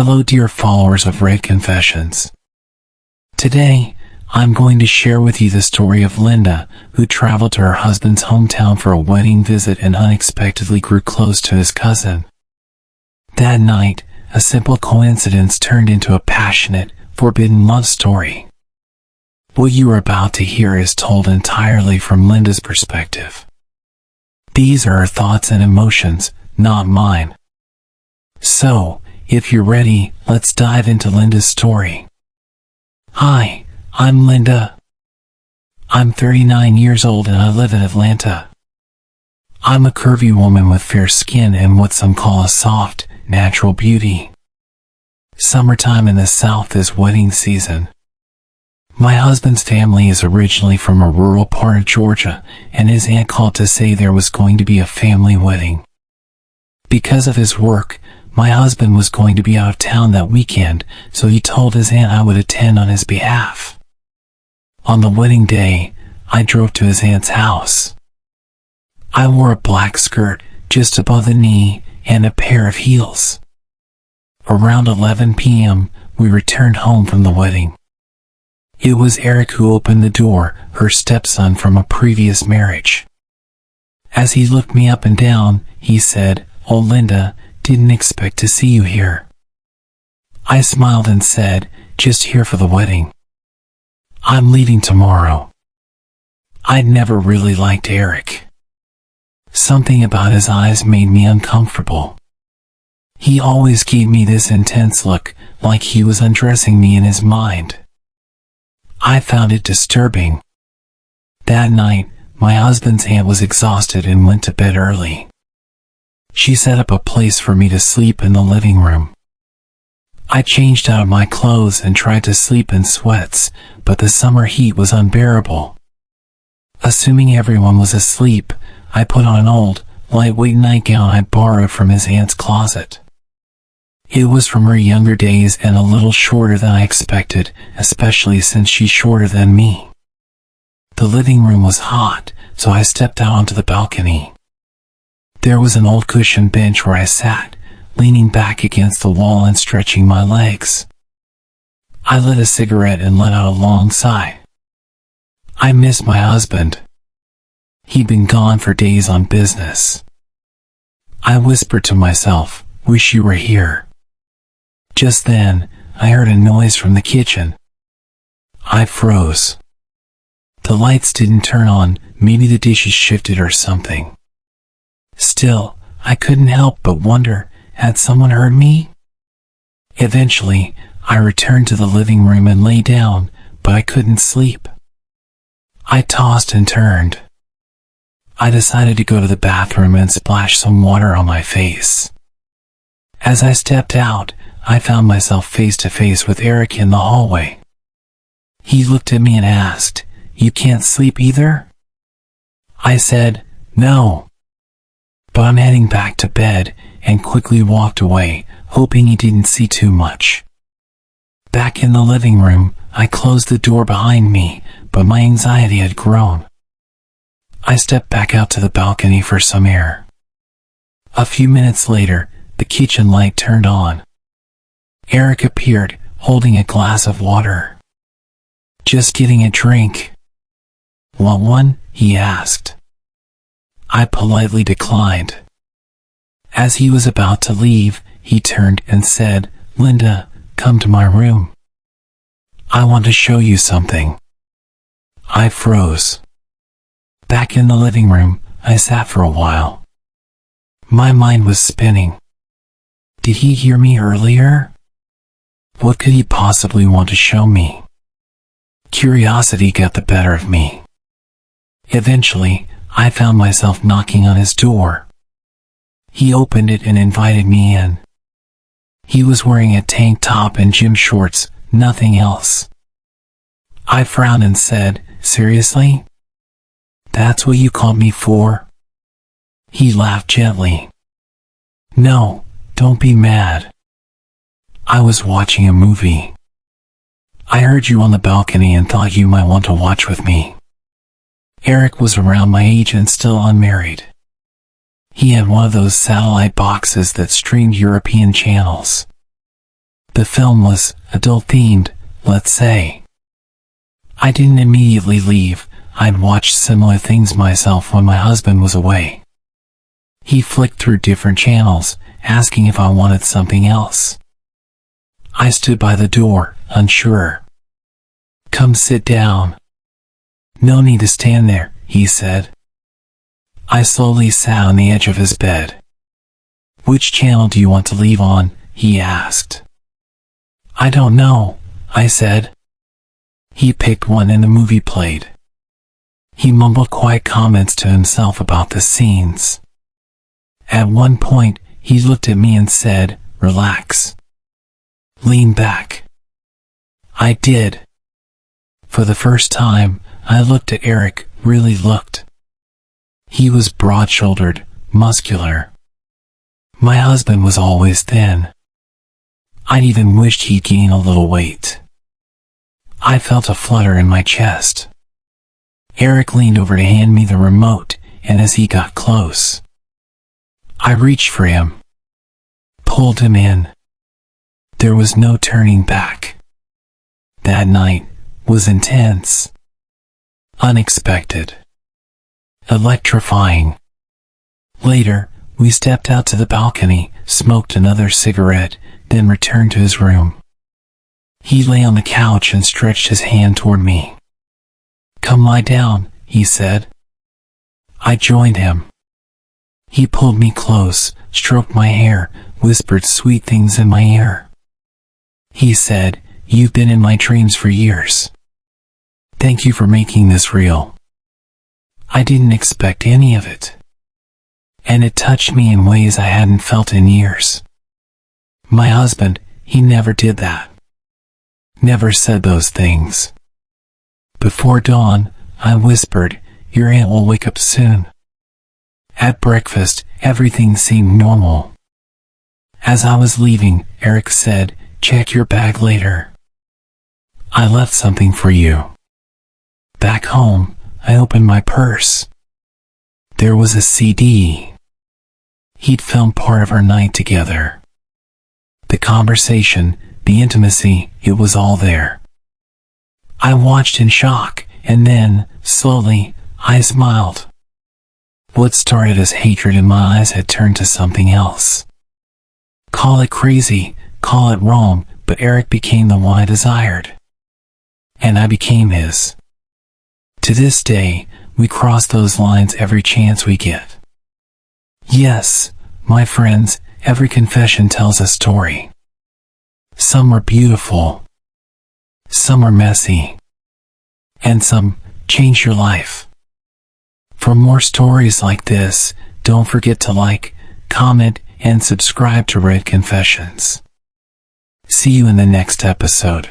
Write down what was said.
Hello dear followers of Red Confessions. Today, I'm going to share with you the story of Linda, who traveled to her husband's hometown for a wedding visit and unexpectedly grew close to his cousin. That night, a simple coincidence turned into a passionate, forbidden love story. What you are about to hear is told entirely from Linda's perspective. These are her thoughts and emotions, not mine. So, if you're ready, let's dive into Linda's story. Hi, I'm Linda. I'm 39 years old and I live in Atlanta. I'm a curvy woman with fair skin and what some call a soft, natural beauty. Summertime in the South is wedding season. My husband's family is originally from a rural part of Georgia, and his aunt called to say there was going to be a family wedding. Because of his work, my husband was going to be out of town that weekend, so he told his aunt I would attend on his behalf. On the wedding day, I drove to his aunt's house. I wore a black skirt, just above the knee, and a pair of heels. Around 11 p.m., we returned home from the wedding. It was Eric who opened the door, her stepson from a previous marriage. As he looked me up and down, he said, "Oh Linda, didn't expect to see you here." I smiled and said, "Just here for the wedding. I'm leaving tomorrow." I'd never really liked Eric. Something about his eyes made me uncomfortable. He always gave me this intense look, like he was undressing me in his mind. I found it disturbing. That night, my husband's aunt was exhausted and went to bed early. She set up a place for me to sleep in the living room. I changed out of my clothes and tried to sleep in sweats, but the summer heat was unbearable. Assuming everyone was asleep, I put on an old, lightweight nightgown I borrowed from his aunt's closet. It was from her younger days and a little shorter than I expected, especially since she's shorter than me. The living room was hot, so I stepped out onto the balcony. There was an old cushioned bench where I sat, leaning back against the wall and stretching my legs. I lit a cigarette and let out a long sigh. I missed my husband. He'd been gone for days on business. I whispered to myself, "Wish you were here." Just then, I heard a noise from the kitchen. I froze. The lights didn't turn on, maybe the dishes shifted or something. Still, I couldn't help but wonder, had someone heard me? Eventually, I returned to the living room and lay down, but I couldn't sleep. I tossed and turned. I decided to go to the bathroom and splash some water on my face. As I stepped out, I found myself face to face with Eric in the hallway. He looked at me and asked, "You can't sleep either?" I said, "No. But I'm heading back to bed," and quickly walked away, hoping he didn't see too much. Back in the living room, I closed the door behind me, but my anxiety had grown. I stepped back out to the balcony for some air. A few minutes later, the kitchen light turned on. Eric appeared, holding a glass of water. "Just getting a drink." "Want one?" he asked. I politely declined. As he was about to leave, he turned and said, "Linda, come to my room. I want to show you something." I froze. Back in the living room, I sat for a while. My mind was spinning. Did he hear me earlier? What could he possibly want to show me? Curiosity got the better of me. Eventually, I found myself knocking on his door. He opened it and invited me in. He was wearing a tank top and gym shorts, nothing else. I frowned and said, "Seriously? That's what you called me for?" He laughed gently. "No, don't be mad. I was watching a movie. I heard you on the balcony and thought you might want to watch with me." Eric was around my age and still unmarried. He had one of those satellite boxes that streamed European channels. The film was adult-themed, let's say. I didn't immediately leave. I'd watched similar things myself when my husband was away. He flicked through different channels, asking if I wanted something else. I stood by the door, unsure. "Come sit down." "No need to stand there," he said. I slowly sat on the edge of his bed. "Which channel do you want to leave on?" he asked. "I don't know," I said. He picked one and the movie played. He mumbled quiet comments to himself about the scenes. At one point, he looked at me and said, "Relax. Lean back." I did. For the first time, I looked at Eric, really looked. He was broad-shouldered, muscular. My husband was always thin. I'd even wished he'd gain a little weight. I felt a flutter in my chest. Eric leaned over to hand me the remote, and as he got close, I reached for him, pulled him in. There was no turning back. That night was intense, unexpected, electrifying. Later, we stepped out to the balcony, smoked another cigarette, then returned to his room. He lay on the couch and stretched his hand toward me. "Come lie down," he said. I joined him. He pulled me close, stroked my hair, whispered sweet things in my ear. He said, "You've been in my dreams for years. Thank you for making this real." I didn't expect any of it. And it touched me in ways I hadn't felt in years. My husband, he never did that. Never said those things. Before dawn, I whispered, "Your aunt will wake up soon." At breakfast, everything seemed normal. As I was leaving, Eric said, "Check your bag later. I left something for you." Back home, I opened my purse. There was a CD. He'd filmed part of our night together. The conversation, the intimacy, it was all there. I watched in shock, and then, slowly, I smiled. What started as hatred in my eyes had turned to something else. Call it crazy, call it wrong, but Eric became the one I desired. And I became his. To this day, we cross those lines every chance we get. Yes, my friends, every confession tells a story. Some are beautiful. Some are messy. And some change your life. For more stories like this, don't forget to like, comment, and subscribe to Red Confessions. See you in the next episode.